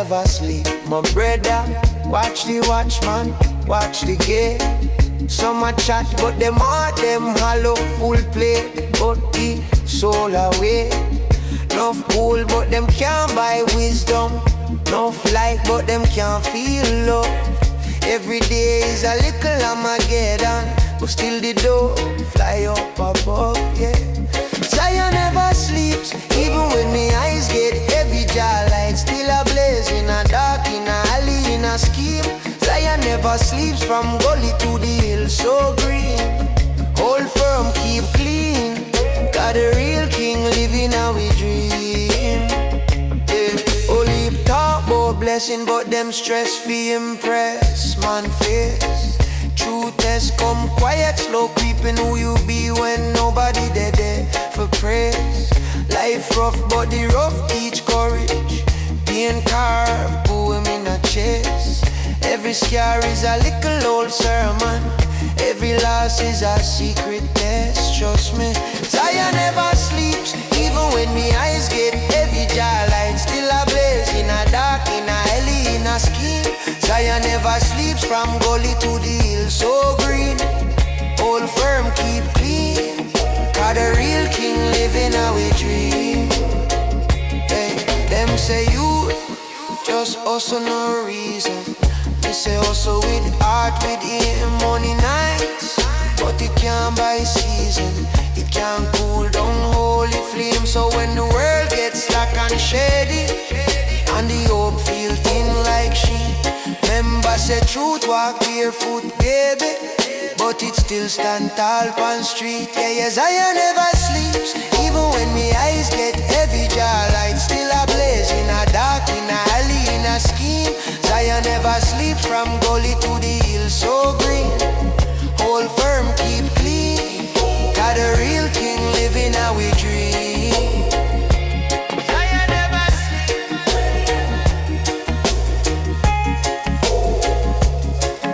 never sleep. My brother, watch the watchman, watch the gate. Some a chat, but them heart, them hollow, full plate. But the soul away. Enough cool, but them can't buy wisdom. Enough like, but them can't feel love. Every day is a little Armageddon, but still the door fly up above, yeah. Zion never sleeps, even when my eyes get heavy. Jar light still a blaze in a dark, in a alley, in a scheme. Zion never sleeps, from gully to the hill, so green. Hold firm, keep clean. Got a real king living how we dream. Yeah. Only talk about blessing, but them stress fi impress man face. True test come quiet, slow creeping. Who you be when nobody there for praise? Life rough, but the rough teach courage. Being carved, poem in a chest. Every scar is a little old sermon. Every loss is a secret test, trust me. Zion never sleeps, even when me eyes get heavy. Jar light still a blaze in a dark, in a alley, in a scheme. Zion never sleeps, from gully to the hill, so green. Hold firm, keep clean. Got a real king living how we dream. Hey, them say you just also no reason. They say also with art, with him, money nights. But it can't buy season. It can't cool down holy flame. So when the world gets dark and shady, and the hope feel thin like sheet, remember say truth walk barefoot, baby. But it still stand tall on street. Yeah, yes, I never sleeps, even when me eyes get heavy. Jar light still a blaze in a dark, in a alley, in a scheme. Zion never sleeps, from gully to the hill, so green. Hold firm, keep clean. Got a real king living how we dream. Zion never sleeps.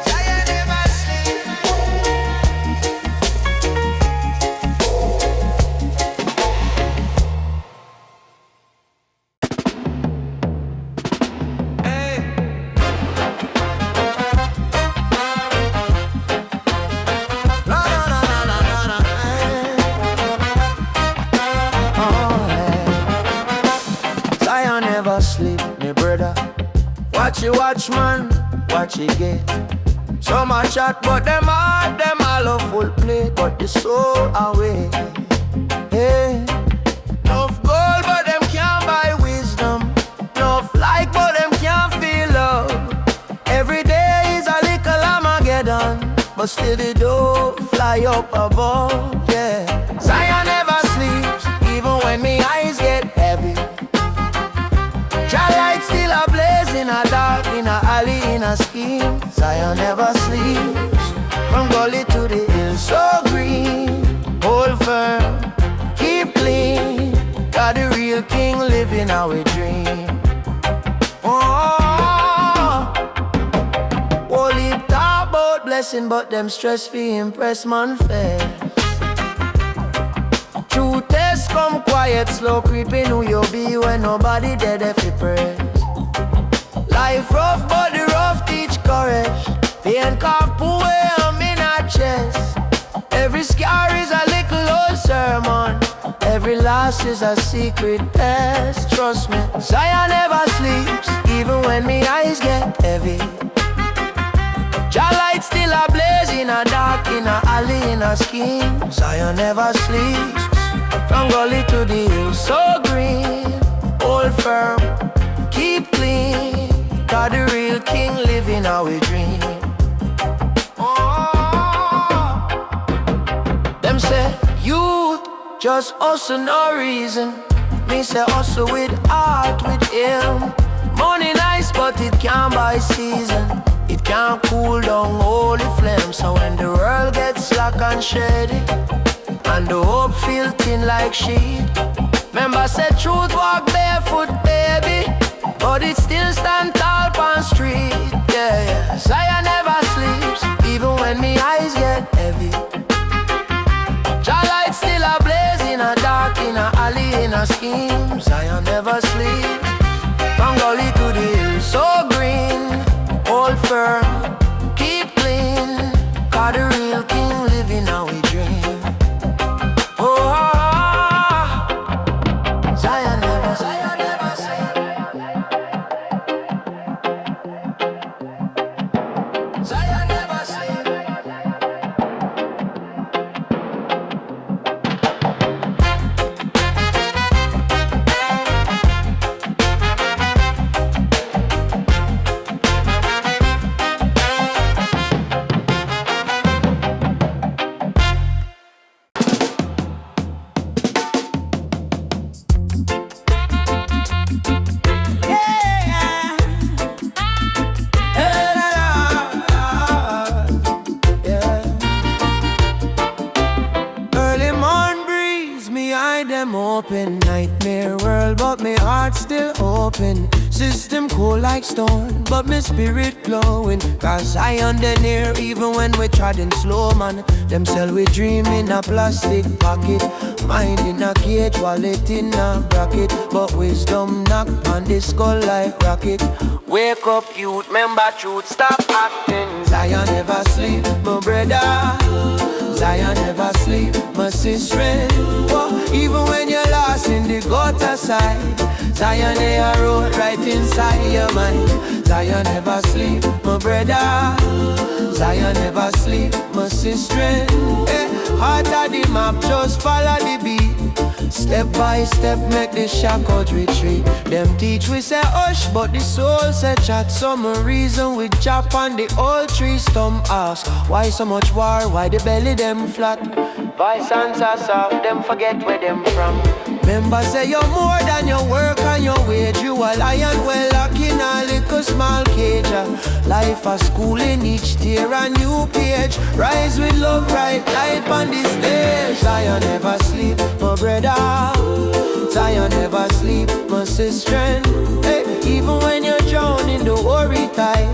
Zion never sleeps. Watch you watch man, watch you get. So much chat, but them heart, them all a full plate, but the soul away. Hey, enough gold, but them can't buy wisdom. Enough like, but them can't feel love. Every day is a little Armageddon, but still the door fly up above. Yeah, Zion never sleeps, even when me eyes get heavy. Jah light still a blaze in a dark, in a alley, in a scheme. Zion never sleeps, from gully to the hill, so green. Hold firm, keep clean. Got the real king living how we dream. Oh, only talk about blessing, but them stress fi impress man face. True test come quiet, slow creeping. Who you be when nobody dead if you praise? Life rough, but the rough teach courage. Pain carve poem in our chest. Every scar is a little old sermon. Every loss is a secret test, trust me. Zion never sleeps, even when me eyes get heavy. Jah light still a blaze in a dark, in a alley, in a scheme. Zion never sleeps, from gully to the hill, so green. Hold firm, keep clean. Got the real king living how we dream. Oh, them say youth just also no reason. Me say also with art, with him. Money nice, but it can't buy season. It can't cool down holy flame. So when the world gets slack and shady, and the hope feel thin like sheet, remember said truth walk barefoot, baby. But it still stand tall on street. Yeah, yeah. Zion never sleeps, even when me eyes get heavy. Jah light still a blaze in a dark, in a alley, in a scheme. Zion never sleeps, from gully to the hills, like stone, but my spirit glowing. Cause I on the near, even when we treading slow, man. Them sell we dream in a plastic pocket, mind in a cage, wallet in a bracket. But wisdom knock on the skull like rocket. Wake up youth, remember truth, stop acting. Zion never sleep, my brother. Zion never sleep, my sister. Oh, even when you're lost in the gutter side, Zion they are road right inside your mind. Zion never sleep, my brother. Zion never sleep, my sister. Hey, heart of the map, just follow the beat. Step by step, make the shackles retreat. Them teach we say hush, but the soul say chat. Some reason we chop on the old tree stump. Ask, why so much war, why the belly them flat? Vice answers soft, them forget where them from. Remember say you're more than your work and your wage. You a lion well locked in a little small cage. Life a school in each tier a new page. Rise with love, bright light on the stage. Zion never sleep, my brother. Zion never sleep, my sister. Hey, even when you drown in the worry tide,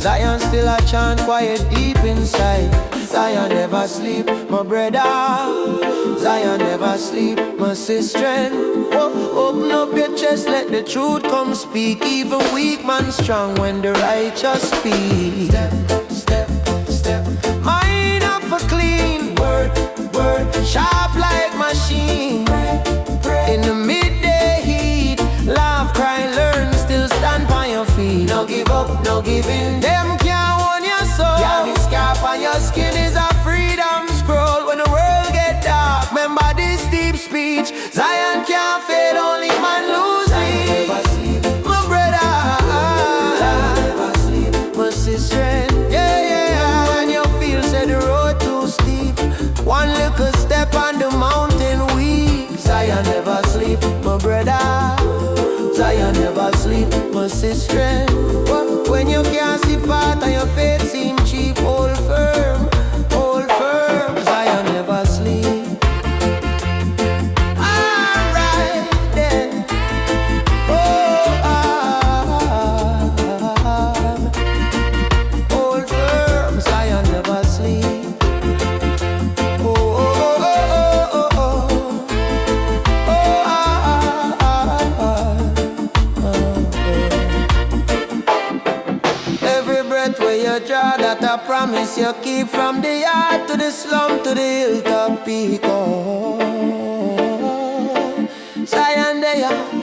Zion still a chant quiet deep inside. Zion never sleep, my brother. Zion never sleep, my sister. Oh, open up your chest, let the truth come speak. Even weak man strong when the righteous speak. Step, step, step. Mind up for clean word, word. Sharp like machine. In the midday heat, laugh, cry, learn, still stand by your feet. No give up, no give in. Them can't own your soul. Yeah, the scarf on your skin is a freedom scroll. When the world get dark, remember this deep speech. Zion can't fade, only man lose it. Never sleep, my brother. Zion never sleep, my sister. Yeah, yeah. When you feel say the road too steep, one little step on the mountain weak. Zion never sleep, my brother. Zion never sleep, my sister. When you can't see part and your faith seem cheap, hold firm, hold firm. Zion never sleep. Alright then. Hold firm. Zion never sleep. That I promise you keep from the yard to the slum to the hilltop peak. Oh, Zion they are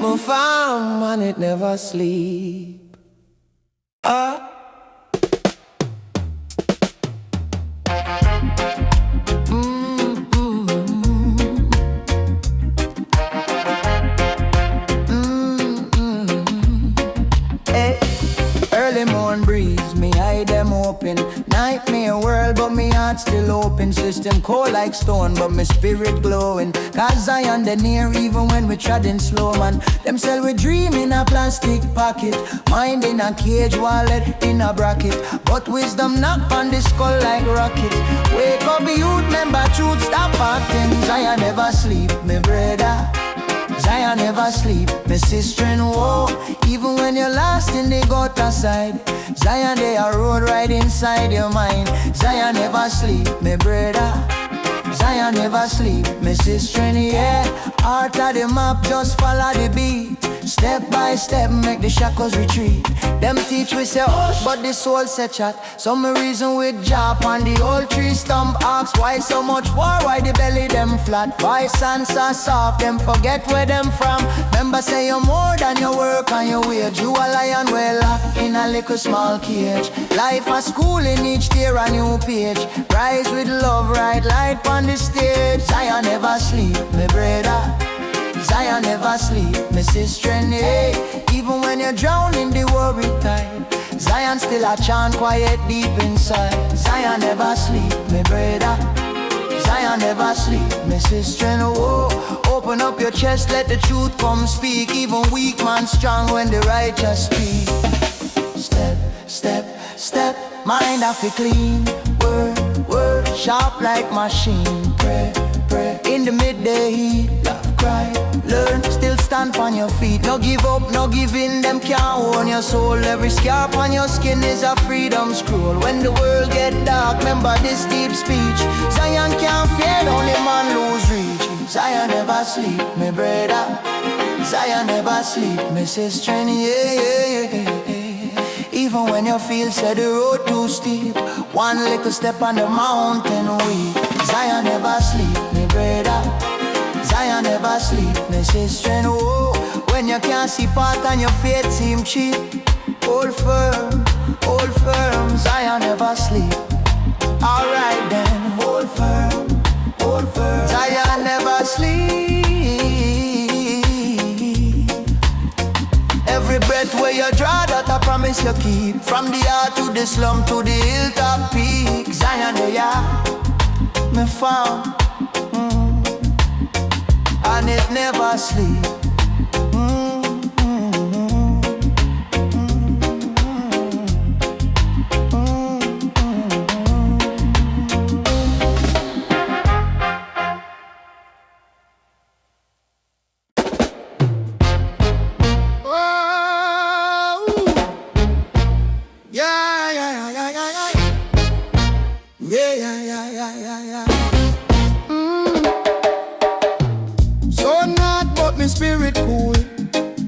my farm and it never sleep. Early morn breeze, me eye them open. Nightmare world, but me heart still open. System cold like stone, but my spirit glowing. Cause Zion the near, even when we treading slow, man. Them sell we dream in a plastic pocket, mind in a cage, wallet in a bracket. But wisdom knock on the skull like rocket. Wake up youth, remember truth, stop acting. Zion never sleep, me brother. Zion never sleep, my sister and woe. Even when you're lost in the gutter side, Zion they are road right inside your mind. Zion never sleep, my brother. Zion never sleep, my sister and yeah. Heart of the map, just follow the beat. Step by step, make the shackles retreat. Them teach we say hush, but the soul say chat. Some reason with jump on the old tree stump. Ask why so much war, why the belly them flat. Vice answer soft, them forget where them from. Remember say you're more than your work and your wage. You a lion well locked in a little small cage. Life a school in each tier a new page. Rise with love, right light on the stage. Zion never sleep, my brother. Zion never sleep, my sister and hey. Even when you drown in the worry tide, Zion still a chant quiet deep inside. Zion never sleep, my brother. Zion never sleep, my sister and oh. Open up your chest, let the truth come speak. Even weak man strong when the righteous speak. Step, step, step, mind off it clean. Word, word, sharp like machine. Pray, pray, in the midday heat. Love cry. Learn, still stand on your feet. No give up, no give in, them can't own your soul. Every scar on your skin is a freedom scroll. When the world get dark, remember this deep speech. Zion can't fear, only man lose reach. Zion never sleep, me brother. Zion never sleep, me sister, yeah. Even when you feel said the road too steep, one little step on the mountain weak. Zion never sleep, me brother. Zion never sleep, me sister, oh. When you can't see part and your faith seem cheap, hold firm, Zion never sleep. Alright then, hold firm, Zion never sleep. Every breath where you draw, that I promise you keep. From the heart to the slum to the hilltop peak. Zion, yeah, me found, and it never sleep. Yeah. So not but me spirit cool.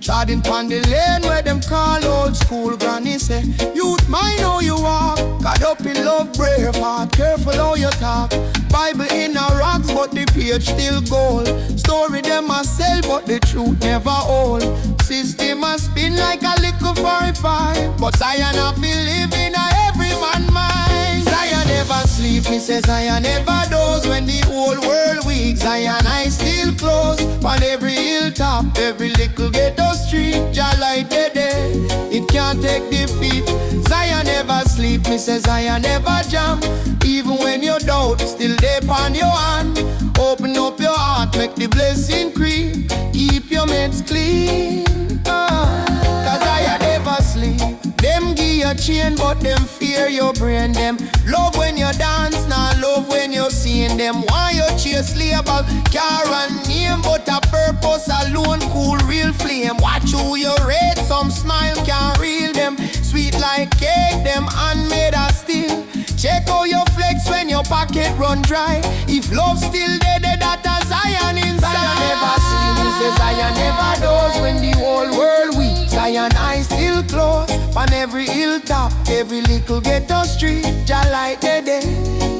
Treading pon the lane where them call old school. Granny say, youth mind how you walk. Caught up in love, brave heart. Careful how you talk. Bible in a rocks but the page still gold. Story them a sell but the truth never hold. System a spin like a little 45. But Zion a feel live in a every man mind. Zion never sleep, me say Zion never doze. When the whole world weak, Zion eyes still close. On every hilltop, every little ghetto street, Jah light the day, it can't take defeat. Zion never sleep, me say Zion never jam. Even when you doubt, still there on your hand. Open up your heart, make the blessing creep. Keep your meds clean, cause Zion never sleep. Them give you chain, but them fear your brain. Them love when you dance, not love when you're seeing them. Why you chase label, car and name, but a purpose alone cool real flame. Watch who you rate, some smile can't reel them. Sweet like cake, them handmade of steel. Check how you flex when your pocket run dry. If love still dead, that a Zion inside. Zion never sleep, he says Zion never doze. When the whole world weak, Zion eyes still close. On every hilltop, every little ghetto street, Jah light the day,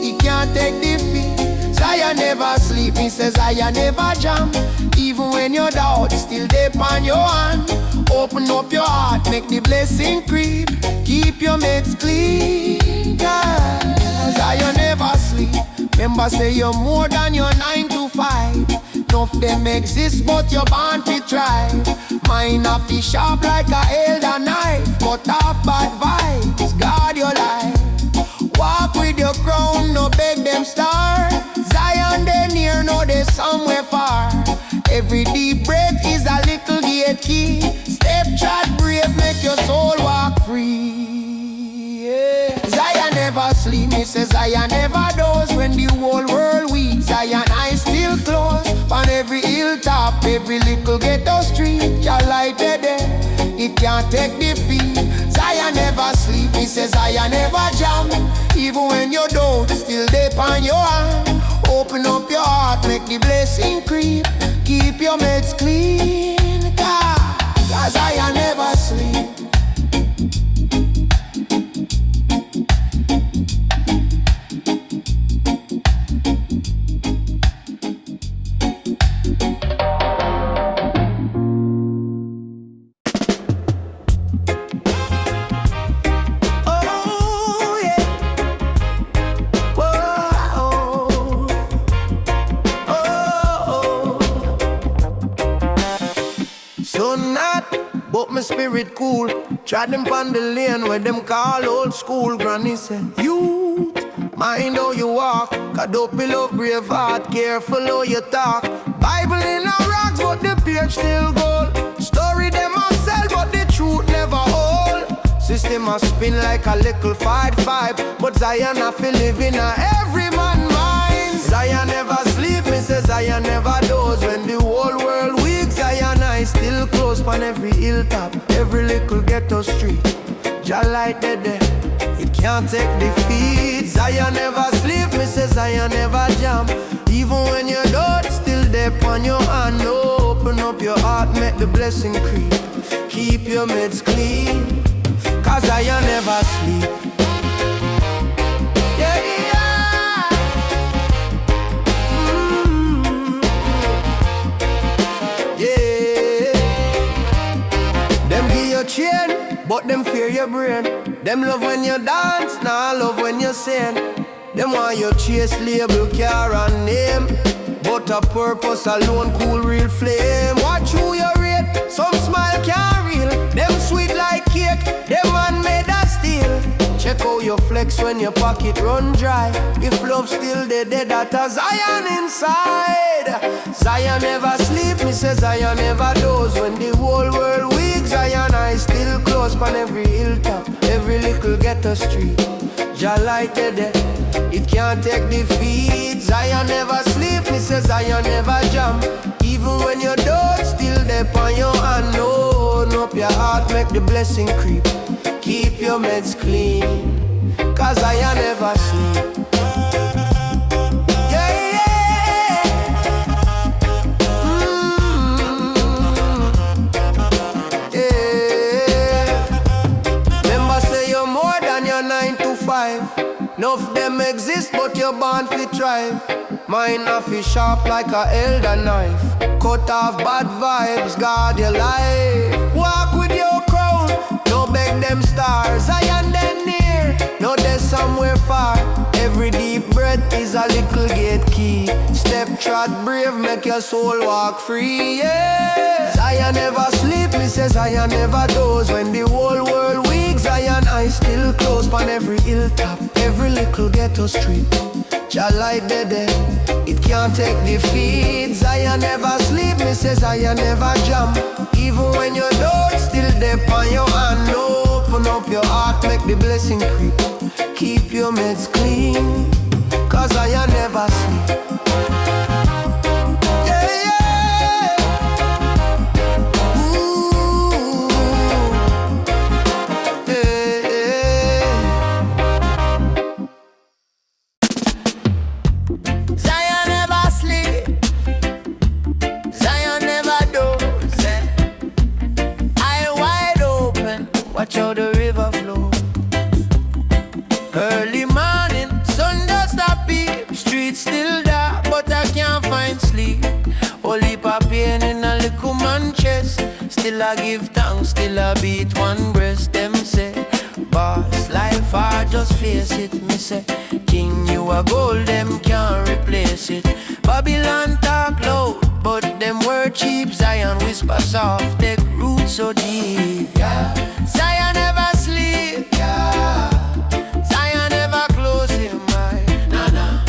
he can't take defeat. Zion never sleep, he says Zion never jam. Even when you doubt, still there on your hand. Open up your heart, make the blessing creep. Keep your meds clean, cause Zion never sleep. Remember say you're more than your 9 to 5. Enough them exist, but you're born to thrive. Mine a fish sharp like a elder knife. Cut off bad vibes, guard your life. Walk with your crown, no beg them star. Zion they near, no they somewhere far. Every deep breath is a little gate key. Step chat brave, make your soul walk free, yeah. Zion never sleep, me say Zion never doze. When the whole world weak, Zion eyes still close. On every hilltop, every little ghetto street, Jah light the day, it can't take defeat. Zion never sleep, me say Zion never jam. Even when you don't, still there on your hand. Open up your heart, make the blessing creep. Keep your meds clean, cause Zion never sleep. But my spirit cool. Tread them pon the lane where them call old school. Granny said, youth, mind how you walk. Cause up in love, brave heart, careful how you talk. Bible in a rocks, but the page still gold. Story them a sell, but the truth never hold. System a spin like a little 5-5. But Zion a feel live in a every man mind. Zion never sleep. sleep, me say Zion never doze. When the whole world weak, Zion I still close on every hilltop, every little ghetto street. Jah light dead there, it can't take defeat. Zion never sleep, me say Zion never jam. Even when you're dead, still there on your hand. No, open up your heart, make the blessing creep. Keep your meds clean, cause Zion never sleep. Yeah, yeah. Yeah. Them give you chain, but them fear your brain. Them love when you dance, nah love when you sing. Them want you chase label, car and name, but a purpose alone cool real flame. Watch who you rate, some smile can't real. Them sweet like cake, them man made of steel. Check how you flex when your pocket run dry. If love still dead, that a Zion inside. Zion never sleep, me say Zion never doze. When the whole world weak, Zion I still close on every hilltop, every little ghetto street. Jah light dead there, it can't take defeat. Zion never sleep, me say Zion never jam. Even when you're dead, still there on your hand. No, open up your heart, make the blessing creep. Keep your meds clean, cause Zion never sleep. Yeah, yeah. Yeah. Remember say you're more than your 9 to 5. None of them exist, but you're born to thrive. Mine off is sharp like a elder knife. Cut off bad vibes, guard your life. Walk with your crown, don't beg them stars. I am then near, no they're somewhere far. Every deep breath is a little gate key. Step trot brave, make your soul walk free, yeah. Zion never sleep, me says Zion never doze. When the whole world weak, Zion I still close on every hilltop, every little ghetto street. Jah light dead there, it can't take defeat. Zion never sleep, me say Zion never jam. Even when you're dead, still there on your hand. No, open up your heart, make the blessing creep. Keep your meds clean, cause Zion never sleep. Yeah, yeah. Ooh. Yeah, yeah. Zion never sleep, Zion never doze. Eye wide open, watch how the river flow. Early morning, sun does stop peep. Streets still dark, but I can't find sleep. Only pain in a little man chest. Still I give thanks, still I beat one breast. Them say, boss, life hard, just face it. Me say, king, you a gold, them can't replace it. Babylon talk loud, but them word cheap. Zion whisper soft, take roots so deep, yeah. Zion never sleep, yeah. Zion never close him eye, nah, nah.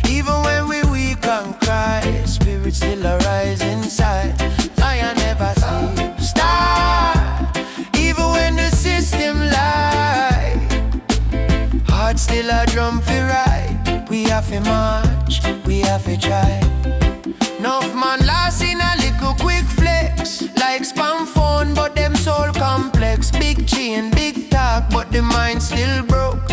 Even when we weak and cry, spirit still arise inside. Zion never sleep, star. Even when the system lie, heart still a drum for ride. We have to march, we have to try. Enough man lost in a little quick flex, like spam phone, but them soul complex. Big chain, big talk, but the mind still broke.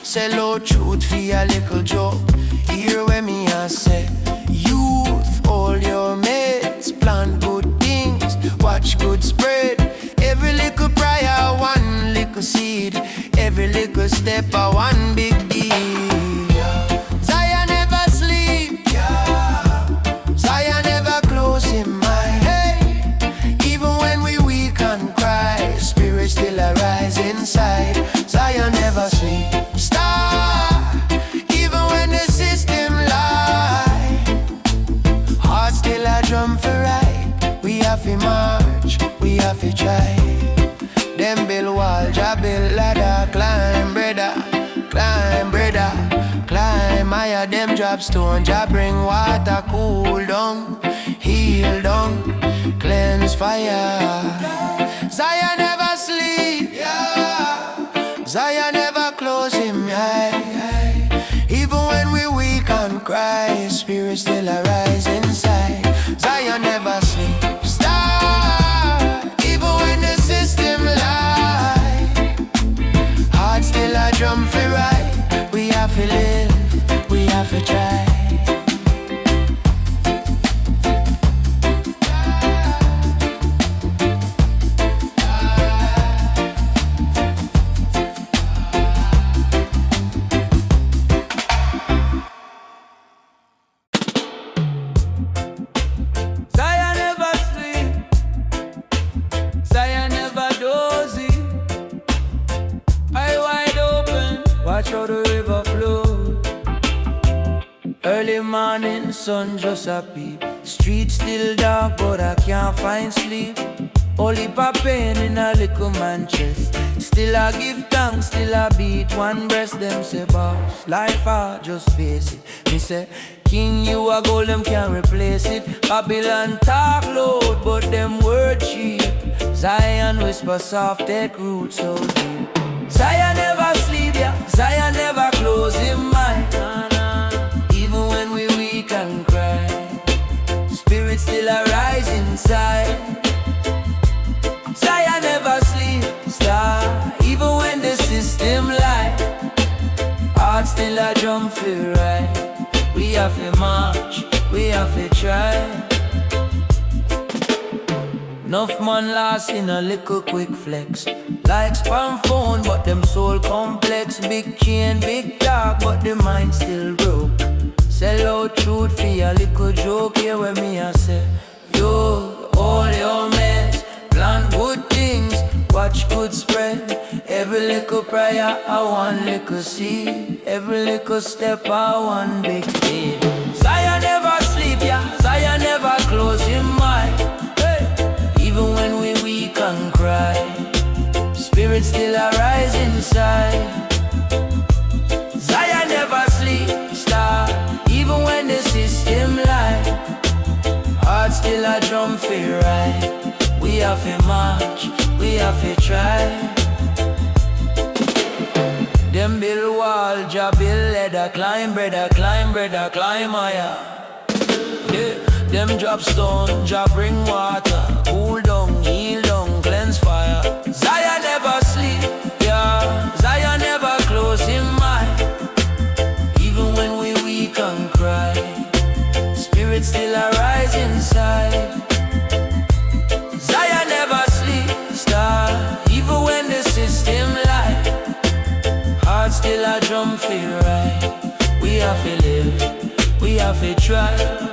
Sell out truth for a little joke. Hear when me I say, youth, all your mates, plan good things, watch good spread. Every little prayer, one little seed. Every little step, a one big deed. Zion never sleep, yeah. Zion never close him eye, hey. Even when we weak and cry, spirit still arise inside. Zion never sleep, star. Even when the system lie, heart still a drum for ride. We have to march, we have to try. Them build wall, Jah build ladder. Climb, brother, climb, brother, climb higher. Them drop stone, Jah bring water, cool down, heal down, cleanse fire. Zion never sleep, yeah. Zion never close him eye. Even when we weak and cry, spirit spirit still arise inside. Zion never sleep, star, even when the system lie. Heart still a drum for right. We have to live, we have to try. Early morning sun just a peep. Street still dark but I can't find sleep. Only pain in a little man chest. Still I give thanks, still I beat one breast. Them say boss, life hard, just face it. Me say, king you a gold, them can't replace it. Babylon talk loud but them word cheap. Zion whisper soft, take roots so deep. Zion never sleep, yeah. Zion never close his mind. Even when we weak and cry, spirit still arise inside. Zion never sleep, star. Even when the system lie, heart still a drum for right. We have to march, we have to try. Enough man lost in a little quick flex. Like spam phone but them soul complex. Big chain, big talk but the mind still broke. Sell out truth for a little joke. Here where me I say, yo, all your mess, plan good things, watch good spread. Every little prayer I want little seed. Every little step I want big deed. Zion never sleep, yeah. Zion never close his mind. Even when we weak and cry, spirit still arise inside. Zion never sleep, star. Even when the system lie, heart still a drum for right. We have to march, we have to try. Them build wall, ja build ladder, climb brother, climb higher. Yeah. Them drop stone, ja bring water, cool down, heal down, cleanse fire. Zion never sleep, yeah. Zion never close his mind. Even when we weak and cry, spirit still arise inside. Zion never sleep, star. Even when the system lie, heart still a drum for right. We have to live, we have to try.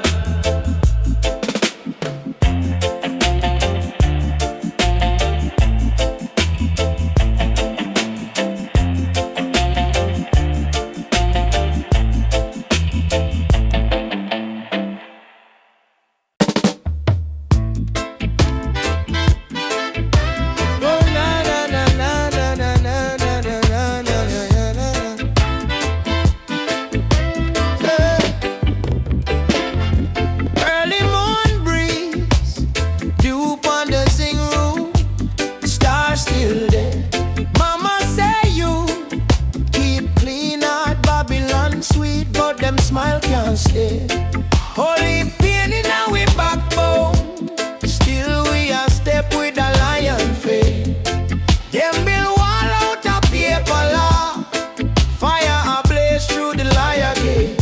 Smile can't stay. Holy pain in our backbone. Still we a step with a lion faith. Them build wall out of paper law. Fire ablaze through the liar gate.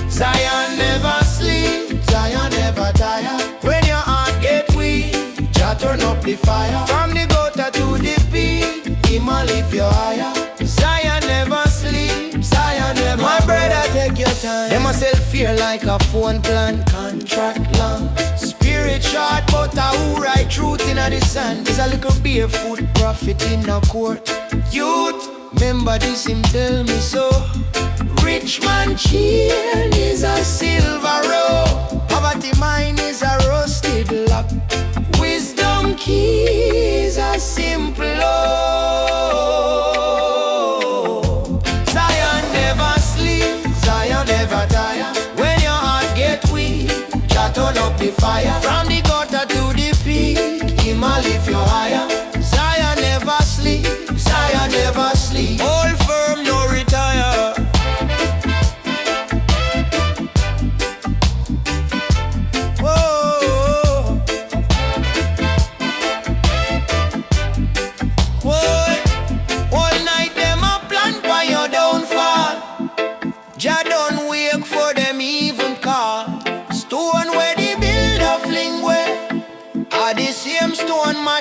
Zion never sleep, Zion never tire. When your heart get weak, Jah turn up the fire. From the gutter to the peak, Him a lift you higher. Zion never sleep, Zion never. My brother, take your time. Them a sell fear like a phone plan. Contract long, spirit short, but who write truth in the sand. Is a little barefoot prophet in a court. Youth, remember this, him tell me so. Rich man chain is a silver rope. Poverty mine is a rusted lock. Wisdom key is a simple law. Zion never sleep, Zion never tire. When your heart get weak, Jah turn up the fire. From the gutter to the peak, Him a lift you higher. Zion never sleep, Zion never sleep. Hold firm, no retire.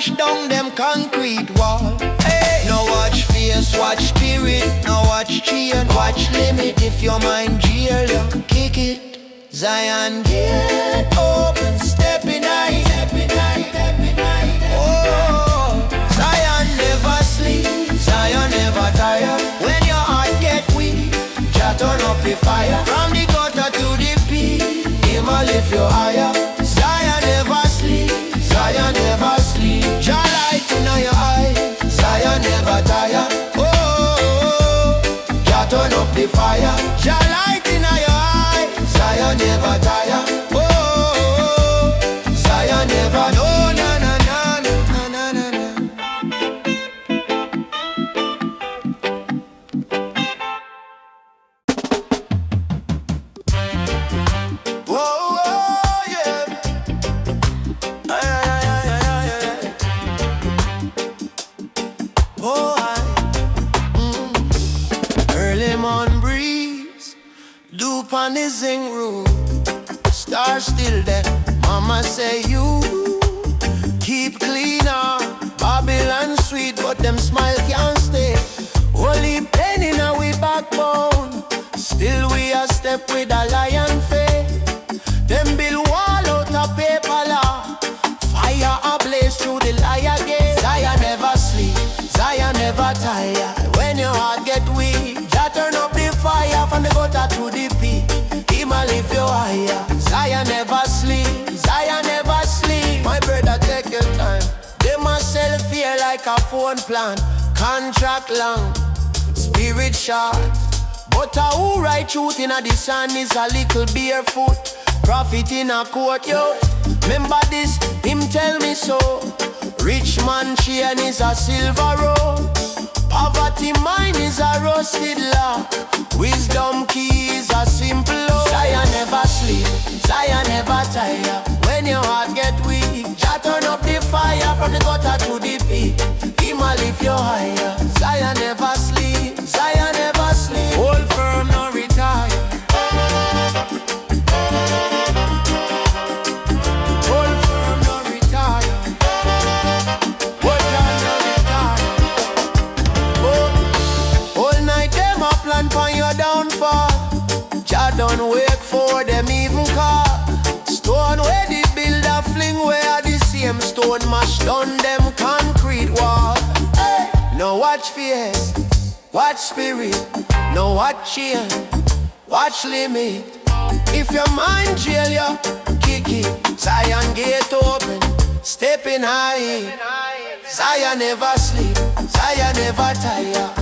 smash down them concrete wall. Hey. No watch face, watch spirit. No watch chain, watch limit. If your mind jail, you kick it. Zion gate open, step in high, step in high, step in high. Oh, Zion never sleep, Zion never tire. When your heart get weak, Jah turn up the fire. From the gutter to the peak, Him a lift you higher. Zion never sleep, Zion never sleep. Jah light in your eye, Zion never tire. Oh, Jah turn up the fire. Jah light in your eye, Zion never tire. Oh, Zion never. No, na na na na na na na. Whoa, whoa, yeah. Ay, ay, ay, ay, ay, ay. Oh, early morning breeze, dew on the zinc roof. Star still there. Mama say you keep cleaner. Babylon sweet, but them smile can't stay. Holy pain in our backbone. Still we a step with a lion face. Them build wall out of paper law. Fire ablaze through the liar gate. Zion never sleep, Zion never tire. When your heart get weak, Jah turn up the fire. From the gutter to the peak, Him a lift you higher. Zion never sleep, Zion never sleep. My brother, take your time. They must sell fear like a phone plan. Contract long, spirit short. But who write truth in the sun is a little barefoot. Prophet in a court, yo. Remember this, him tell me so. Rich man chain is a silver road. Poverty mine is a rusted lock. Wisdom key is a simple load. Zion never sleep, Zion never tire. When your heart get weak, Jah turn up the fire. From the gutter to the peak, Him a lift you higher. Zion never sleep, Zion never sleep. Hold firm, no retire. Hold firm, no retire. Hold on, no retire. Oh, all night them a plan for your downfall. Jah don't wake for them even call. Stone where the builder fling, where the same stone mash down them concrete wall. Hey. No watch face, watch spirit. No watch chain, watch limit. If your mind jail you, kick it. Zion gate open, step in high. Zion never sleep, Zion never tire.